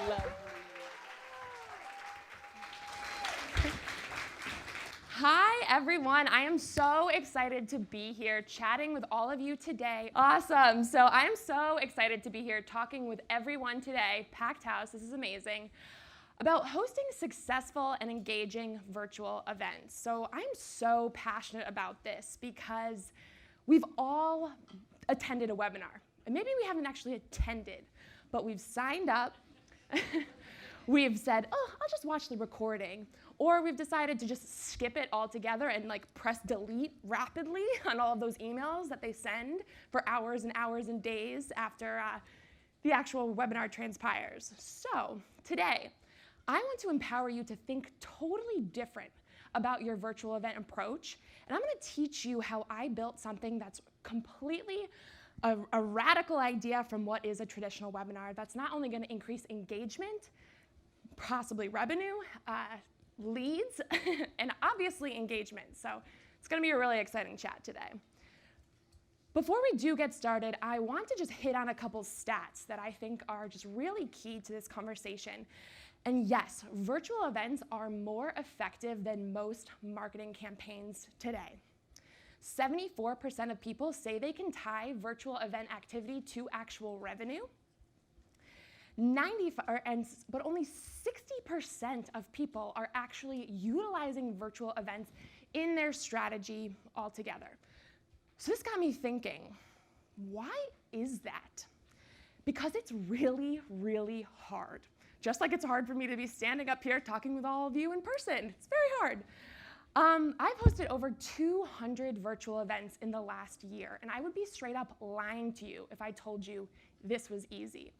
Lovely. Hi, everyone. I am so excited to be here chatting with all of you today. Awesome. So I am so excited to be here talking with everyone today, packed house, this is amazing, about hosting successful and engaging virtual events. So I'm so passionate about this because we've all attended a webinar. And maybe we haven't actually attended, but we've signed up. We've said, oh, I'll just watch the recording. Or we've decided to just skip it altogether and press delete rapidly on all of those emails that they send for hours and hours and days after the actual webinar transpires. So today, I want to empower you to think totally different about your virtual event approach. And I'm going to teach you how I built something that's completely a radical idea from what is a traditional webinar that's not only going to increase engagement, possibly revenue, leads, and obviously engagement. So it's going to be a really exciting chat today. Before we do get started, I want to just hit on a couple stats that I think are just really key to this conversation. And yes, virtual events are more effective than most marketing campaigns today. 74% of people say they can tie virtual event activity to actual revenue. But only 60% of people are actually utilizing virtual events in their strategy altogether. So this got me thinking, why is that? Because it's really, really hard. Just like it's hard for me to be standing up here talking with all of you in person. It's very hard. I've hosted over 200 virtual events in the last year, and I would be straight up lying to you if I told you this was easy.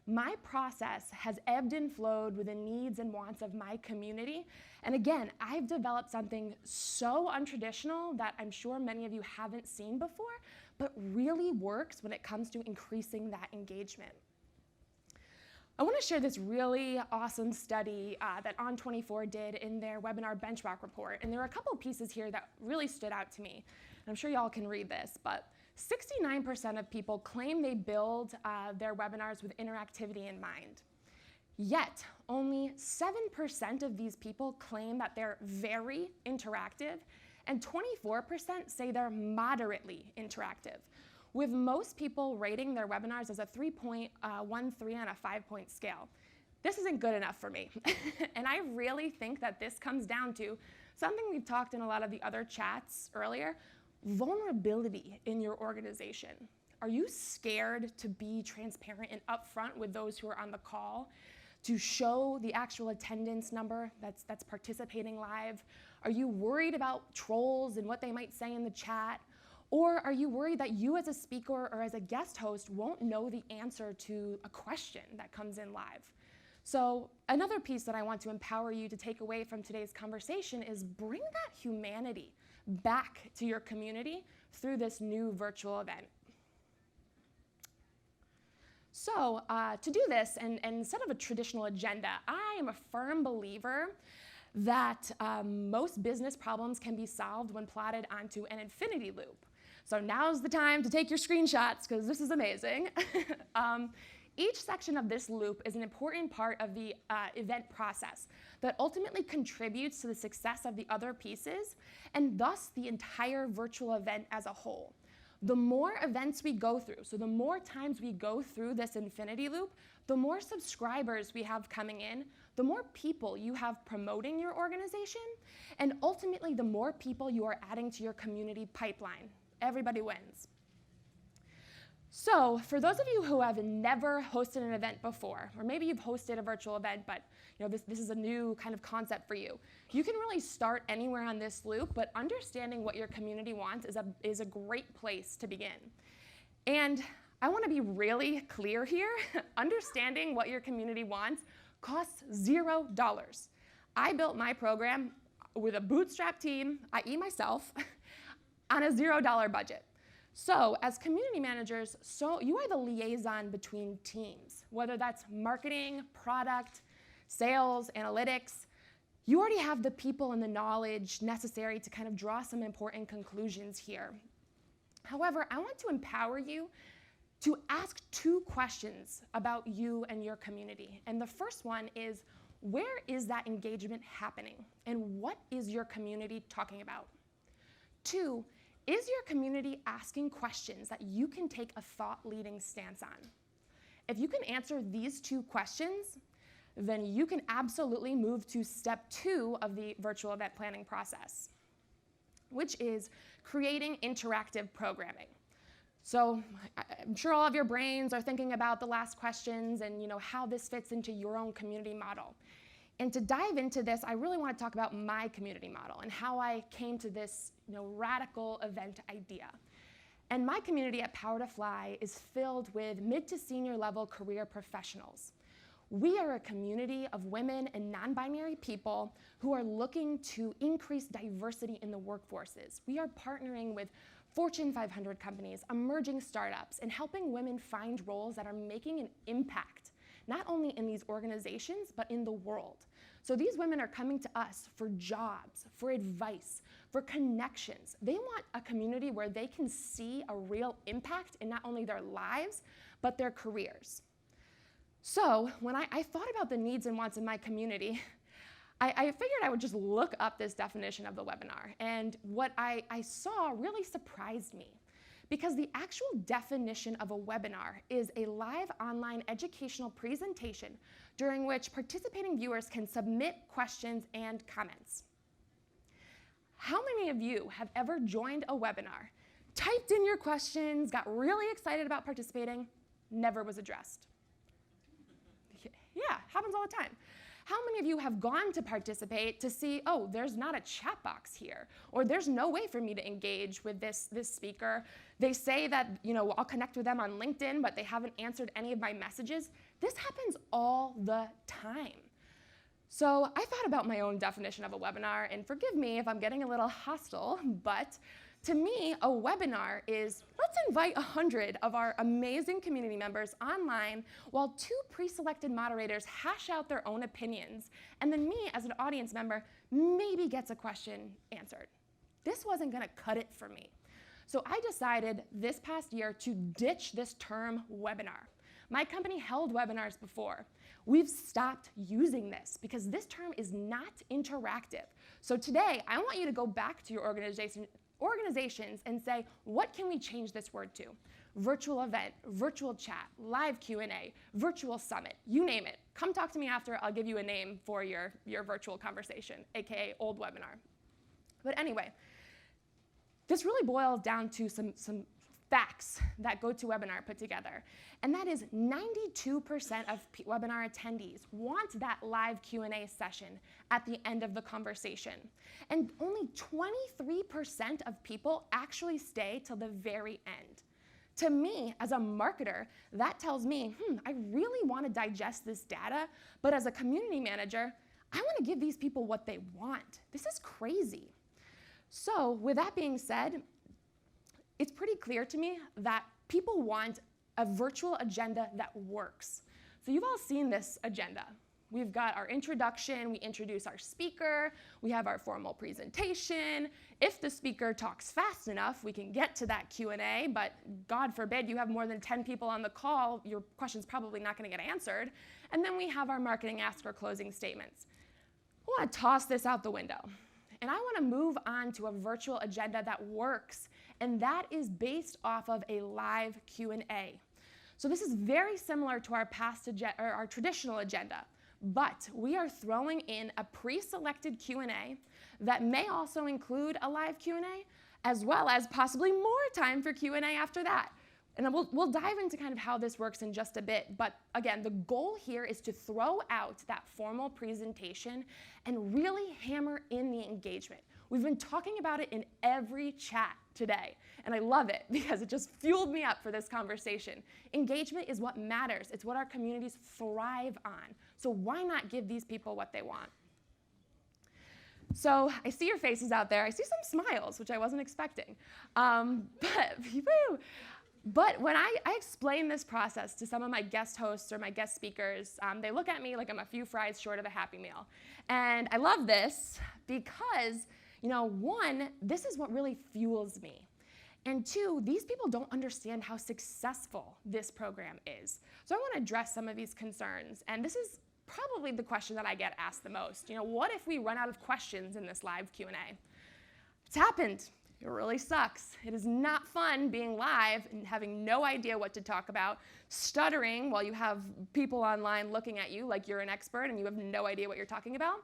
My process has ebbed and flowed with the needs and wants of my community. And again, I've developed something so untraditional that I'm sure many of you haven't seen before, but really works when it comes to increasing that engagement. I want to share this really awesome study that On24 did in their webinar benchmark report. And there are a couple of pieces here that really stood out to me. And I'm sure y'all can read this, but 69% of people claim they build their webinars with interactivity in mind. Yet, only 7% of these people claim that they're very interactive, and 24% say they're moderately interactive, with most people rating their webinars as a 3.13 on a 5-point scale. This isn't good enough for me. And I really think that this comes down to something we've talked in a lot of the other chats earlier, vulnerability in your organization. Are you scared to be transparent and upfront with those who are on the call, to show the actual attendance number that's participating live? Are you worried about trolls and what they might say in the chat? Or are you worried that you as a speaker or as a guest host won't know the answer to a question that comes in live? So another piece that I want to empower you to take away from today's conversation is bring that humanity back to your community through this new virtual event. So to do this, and instead of a traditional agenda, I am a firm believer that most business problems can be solved when plotted onto an infinity loop. So now's the time to take your screenshots, because this is amazing. Each section of this loop is an important part of the event process that ultimately contributes to the success of the other pieces, and thus the entire virtual event as a whole. The more events we go through, so the more times we go through this infinity loop, the more subscribers we have coming in, the more people you have promoting your organization, and ultimately the more people you are adding to your community pipeline. Everybody wins. So for those of you who have never hosted an event before, or maybe you've hosted a virtual event, but this is a new kind of concept for you, you can really start anywhere on this loop, but understanding what your community wants is a great place to begin. And I want to be really clear here. Understanding what your community wants costs $0. I built my program with a bootstrap team, i.e. myself, on a $0 budget. So as community managers, you are the liaison between teams, whether that's marketing, product, sales, analytics. You already have the people and the knowledge necessary to kind of draw some important conclusions here. However, I want to empower you to ask 2 questions about you and your community. And the first one is, where is that engagement happening? And what is your community talking about? 2, is your community asking questions that you can take a thought-leading stance on? If you can answer these 2 questions, then you can absolutely move to step 2 of the virtual event planning process, which is creating interactive programming. So I'm sure all of your brains are thinking about the last questions and how this fits into your own community model. And to dive into this, I really want to talk about my community model and how I came to this radical event idea. And my community at PowerToFly is filled with mid to senior level career professionals. We are a community of women and non-binary people who are looking to increase diversity in the workforces. We are partnering with Fortune 500 companies, emerging startups, and helping women find roles that are making an impact, not only in these organizations, but in the world. So these women are coming to us for jobs, for advice, for connections. They want a community where they can see a real impact in not only their lives, but their careers. So when I thought about the needs and wants in my community, I figured I would just look up this definition of the webinar. And what I saw really surprised me, because the actual definition of a webinar is a live online educational presentation during which participating viewers can submit questions and comments. How many of you have ever joined a webinar, typed in your questions, got really excited about participating, never was addressed? Yeah, happens all the time. How many of you have gone to participate to see, oh, there's not a chat box here, or there's no way for me to engage with this speaker? They say that, I'll connect with them on LinkedIn, but they haven't answered any of my messages. This happens all the time. So I thought about my own definition of a webinar, and forgive me if I'm getting a little hostile, but to me, a webinar is, let's invite 100 of our amazing community members online while 2 pre-selected moderators hash out their own opinions, and then me, as an audience member, maybe gets a question answered. This wasn't gonna cut it for me. So I decided this past year to ditch this term webinar. My company held webinars before. We've stopped using this because this term is not interactive. So today, I want you to go back to your organizations and say, what can we change this word to? Virtual event, virtual chat, live Q&A, virtual summit, you name it. Come talk to me after, I'll give you a name for your virtual conversation, AKA old webinar. But anyway, this really boils down to some facts that GoToWebinar put together. And that is 92% of webinar attendees want that live Q&A session at the end of the conversation. And only 23% of people actually stay till the very end. To me, as a marketer, that tells me, I really want to digest this data, but as a community manager, I want to give these people what they want. This is crazy. So with that being said, it's pretty clear to me that people want a virtual agenda that works. So you've all seen this agenda. We've got our introduction, we introduce our speaker, we have our formal presentation. If the speaker talks fast enough, we can get to that Q&A, but God forbid you have more than 10 people on the call, your question's probably not gonna get answered. And then we have our marketing ask or closing statements. I wanna toss this out the window. And I wanna move on to a virtual agenda that works, and that is based off of a live Q&A. So this is very similar to our traditional agenda, but we are throwing in a pre-selected Q&A that may also include a live Q&A, as well as possibly more time for Q&A after that. And we'll dive into kind of how this works in just a bit, but again, the goal here is to throw out that formal presentation and really hammer in the engagement. We've been talking about it in every chat today, and I love it because it just fueled me up for this conversation. Engagement is what matters. It's what our communities thrive on. So why not give these people what they want? So I see your faces out there. I see some smiles, which I wasn't expecting. But when I explain this process to some of my guest hosts or my guest speakers, they look at me like I'm a few fries short of a Happy Meal. And I love this because, one, this is what really fuels me. And two, these people don't understand how successful this program is. So I want to address some of these concerns. And this is probably the question that I get asked the most. What if we run out of questions in this live Q&A? It's happened. It really sucks. It is not fun being live and having no idea what to talk about, stuttering while you have people online looking at you like you're an expert and you have no idea what you're talking about.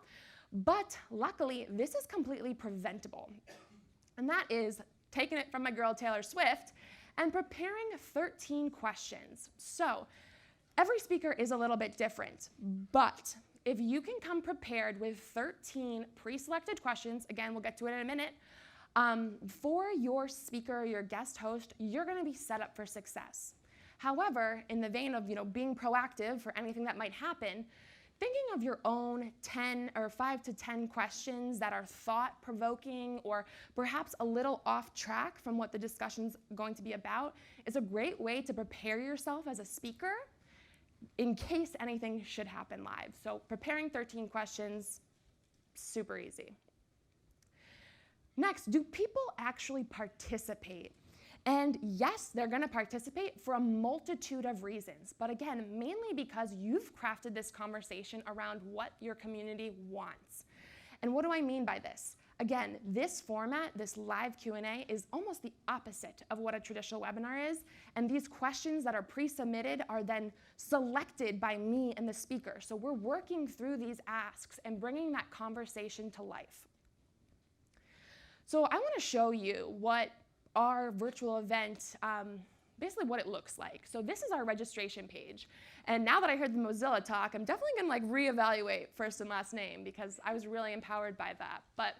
But luckily, this is completely preventable. And that is taking it from my girl Taylor Swift and preparing 13 questions. So every speaker is a little bit different, but if you can come prepared with 13 pre-selected questions, again, we'll get to it in a minute, for your speaker, your guest host, you're going to be set up for success. However, in the vein of being proactive for anything that might happen, thinking of your own 10 or 5 to 10 questions that are thought-provoking or perhaps a little off track from what the discussion's going to be about is a great way to prepare yourself as a speaker in case anything should happen live. So preparing 13 questions, super easy. Next, do people actually participate? And yes, they're going to participate for a multitude of reasons, but again, mainly because you've crafted this conversation around what your community wants. And what do I mean by this? Again, this format, this live Q&A, is almost the opposite of what a traditional webinar is, and these questions that are pre-submitted are then selected by me and the speaker. So we're working through these asks and bringing that conversation to life. So I want to show you what our virtual event, basically what it looks like. So this is our registration page. And now that I heard the Mozilla talk, I'm definitely going to reevaluate first and last name because I was really empowered by that. But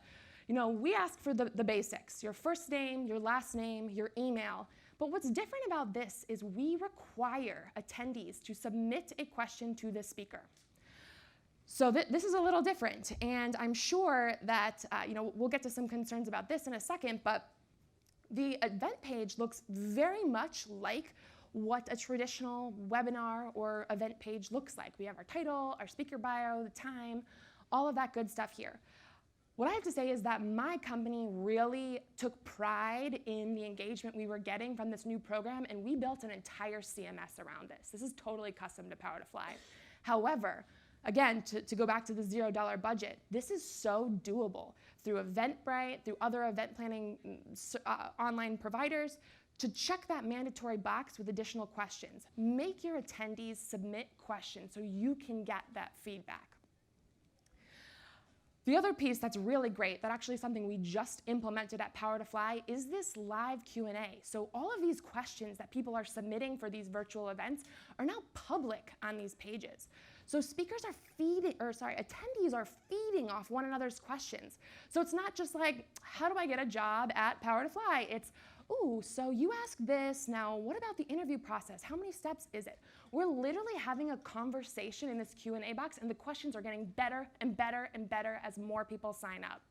we ask for the basics, your first name, your last name, your email. But what's different about this is we require attendees to submit a question to the speaker. So this is a little different, and I'm sure that we'll get to some concerns about this in a second, but the event page looks very much like what a traditional webinar or event page looks like. We have our title, our speaker bio, the time, all of that good stuff here. What I have to say is that my company really took pride in the engagement we were getting from this new program, and we built an entire CMS around this. This is totally custom to PowerToFly. However, again, to go back to the $0 budget, this is so doable through Eventbrite, through other event planning online providers, to check that mandatory box with additional questions. Make your attendees submit questions so you can get that feedback. The other piece that's really great, that actually is something we just implemented at PowerToFly, is this live Q&A. So all of these questions that people are submitting for these virtual events are now public on these pages. So attendees are feeding off one another's questions. So it's not just like, how do I get a job at PowerToFly? It's, ooh, so you asked this, now what about the interview process? How many steps is it? We're literally having a conversation in this Q&A box, and the questions are getting better and better and better as more people sign up.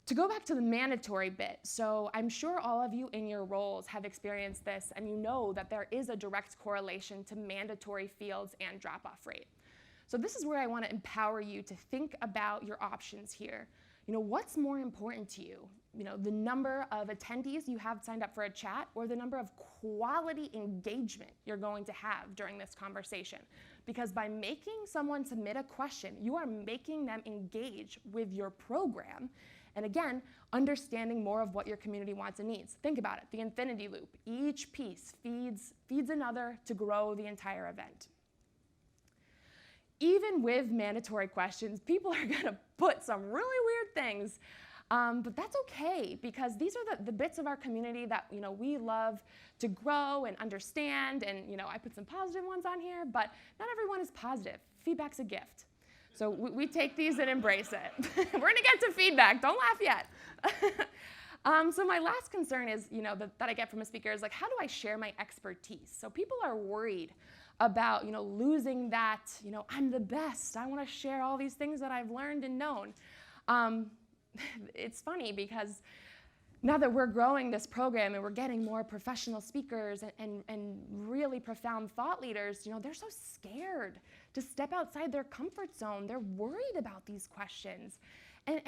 To go back to the mandatory bit, so I'm sure all of you in your roles have experienced this, and you know that there is a direct correlation to mandatory fields and drop-off rate. So this is where I want to empower you to think about your options here. What's more important to you? The number of attendees you have signed up for a chat, or the number of quality engagement you're going to have during this conversation. Because by making someone submit a question, you are making them engage with your program. And again, understanding more of what your community wants and needs. Think about it, the infinity loop. Each piece feeds another to grow the entire event. Even with mandatory questions, people are gonna put some really weird things, but that's okay, because these are the bits of our community that we love to grow and understand, and I put some positive ones on here, but not everyone is positive. Feedback's a gift. So we take these and embrace it. We're gonna get to feedback, don't laugh yet. So my last concern is, that I get from a speaker is how do I share my expertise? So people are worried about, losing that, I'm the best. I wanna share all these things that I've learned and known. It's funny because now that we're growing this program and we're getting more professional speakers and really profound thought leaders, they're so scared to step outside their comfort zone. They're worried about these questions. And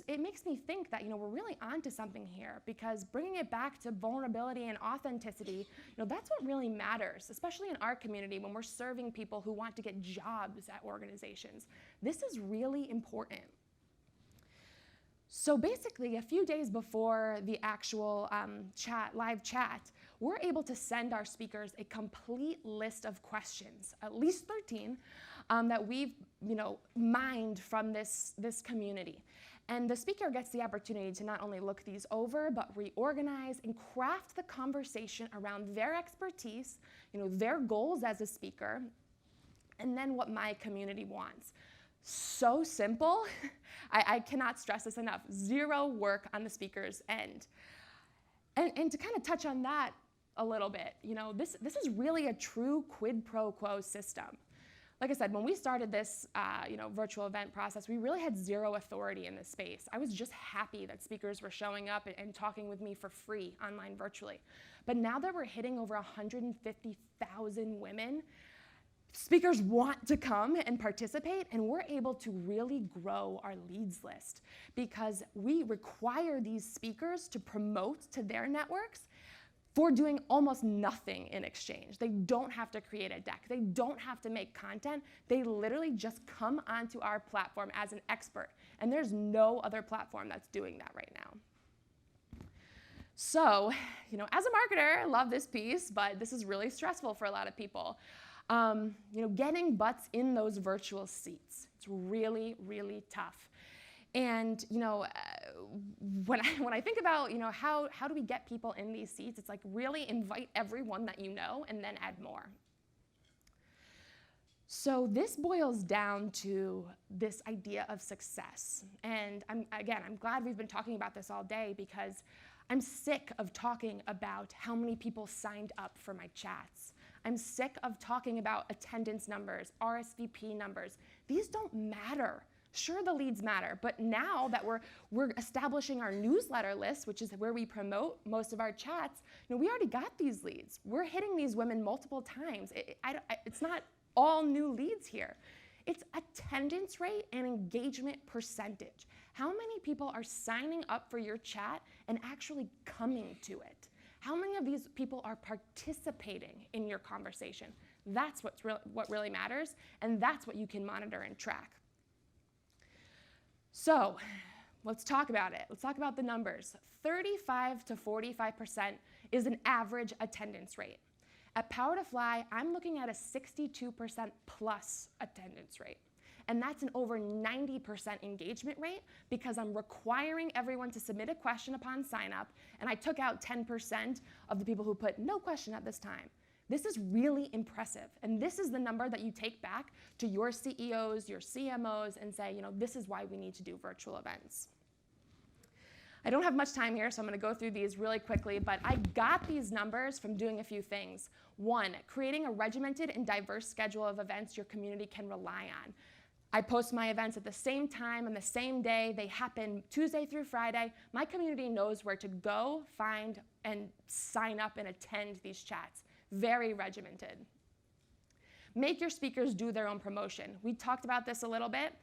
it makes me think that, we're really onto something here, because bringing it back to vulnerability and authenticity, that's what really matters, especially in our community when we're serving people who want to get jobs at organizations. This is really important. So basically, a few days before the actual live chat, we're able to send our speakers a complete list of questions, at least 13, that we've mined from this community. And the speaker gets the opportunity to not only look these over, but reorganize and craft the conversation around their expertise, their goals as a speaker, and then what my community wants. So simple. I cannot stress this enough. Zero work on the speaker's end. And to kind of touch on that a little bit, this is really a true quid pro quo system. Like I said, when we started this virtual event process, we really had zero authority in this space. I was just happy that speakers were showing up and talking with me for free online virtually. But now that we're hitting over 150,000 women, speakers want to come and participate, and we're able to really grow our leads list because we require these speakers to promote to their networks for doing almost nothing in exchange. They don't have to create a deck. They don't have to make content. They literally just come onto our platform as an expert, and there's no other platform that's doing that right now. So, as a marketer, I love this piece, but this is really stressful for a lot of people. Getting butts in those virtual seats. It's really, really tough. And when I think about how do we get people in these seats, it's like really invite everyone that you know and then add more. So this boils down to this idea of success. And I'm glad we've been talking about this all day, because I'm sick of talking about how many people signed up for my chats. I'm sick of talking about attendance numbers, RSVP numbers. These don't matter. Sure, the leads matter, but now that we're establishing our newsletter list, which is where we promote most of our chats, we already got these leads. We're hitting these women multiple times. It's not all new leads here. It's attendance rate and engagement percentage. How many people are signing up for your chat and actually coming to it? How many of these people are participating in your conversation? That's what really matters, and that's what you can monitor and track. So let's talk about it. Let's talk about the numbers. 35 to 45% is an average attendance rate. At PowerToFly, I'm looking at a 62% plus attendance rate. And that's an over 90% engagement rate, because I'm requiring everyone to submit a question upon sign up, and I took out 10% of the people who put no question at this time. This is really impressive, and this is the number that you take back to your CEOs, your CMOs, and say, this is why we need to do virtual events. I don't have much time here, so I'm going to go through these really quickly, but I got these numbers from doing a few things. One, creating a regimented and diverse schedule of events your community can rely on. I post my events at the same time on the same day. They happen Tuesday through Friday. My community knows where to go, find, and sign up and attend these chats. Very regimented. Make your speakers do their own promotion. We talked about this a little bit.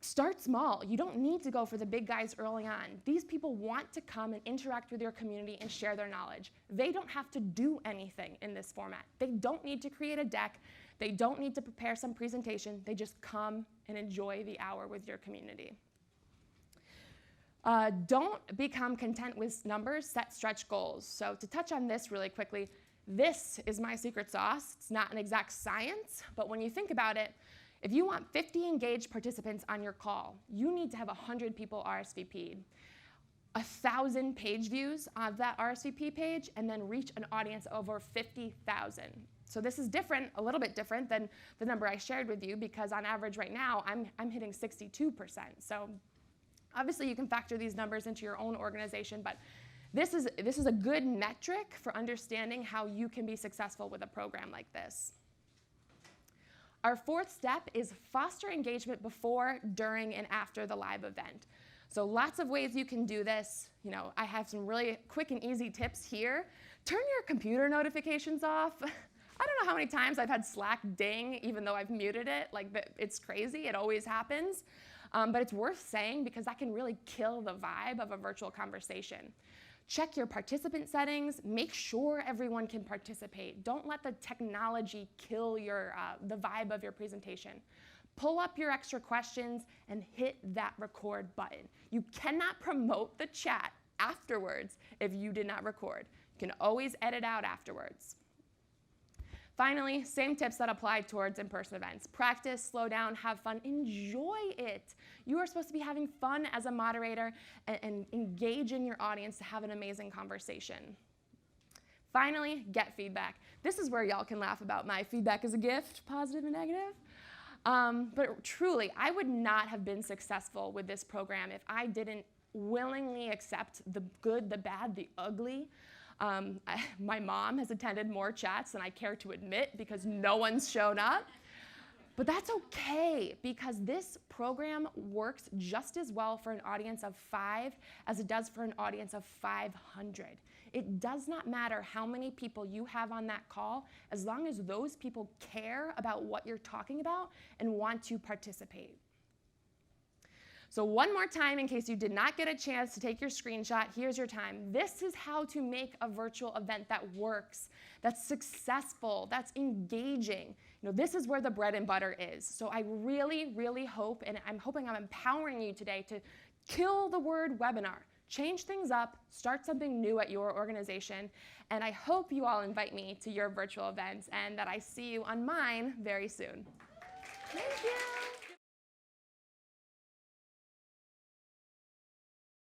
Start small. You don't need to go for the big guys early on. These people want to come and interact with your community and share their knowledge. They don't have to do anything in this format. They don't need to create a deck. They don't need to prepare some presentation. They just come and enjoy the hour with your community. Don't become content with numbers, set stretch goals. So to touch on this really quickly, this is my secret sauce. It's not an exact science, but when you think about it, if you want 50 engaged participants on your call, you need to have 100 people RSVP'd, 1,000 page views of that RSVP page, and then reach an audience of over 50,000. So this is different, a little bit different than the number I shared with you, because on average right now, I'm hitting 62%. So obviously you can factor these numbers into your own organization, but this is a good metric for understanding how you can be successful with a program like this. Our fourth step is foster engagement before, during, and after the live event. So lots of ways you can do this. I have some really quick and easy tips here. Turn your computer notifications off. I don't know how many times I've had Slack ding even though I've muted it. It's crazy, it always happens. but it's worth saying because that can really kill the vibe of a virtual conversation. Check your participant settings. Make sure everyone can participate. Don't let the technology kill the vibe of your presentation. Pull up your extra questions and hit that record button. You cannot promote the chat afterwards if you did not record. You can always edit out afterwards. Finally, same tips that apply towards in-person events. Practice, slow down, have fun, enjoy it. You are supposed to be having fun as a moderator and engaging your audience to have an amazing conversation. Finally, get feedback. This is where y'all can laugh about my feedback as a gift, positive and negative. But truly, I would not have been successful with this program if I didn't willingly accept the good, the bad, the ugly. My mom has attended more chats than I care to admit because no one's shown up. But that's okay because this program works just as well for an audience of 5 as it does for an audience of 500. It does not matter how many people you have on that call as long as those people care about what you're talking about and want to participate. So one more time, in case you did not get a chance to take your screenshot, here's your time. This is how to make a virtual event that works, that's successful, that's engaging. This is where the bread and butter is. So I really, really hope, and I'm hoping I'm empowering you today to kill the word webinar. Change things up, start something new at your organization, and I hope you all invite me to your virtual events and that I see you on mine very soon. Thank you.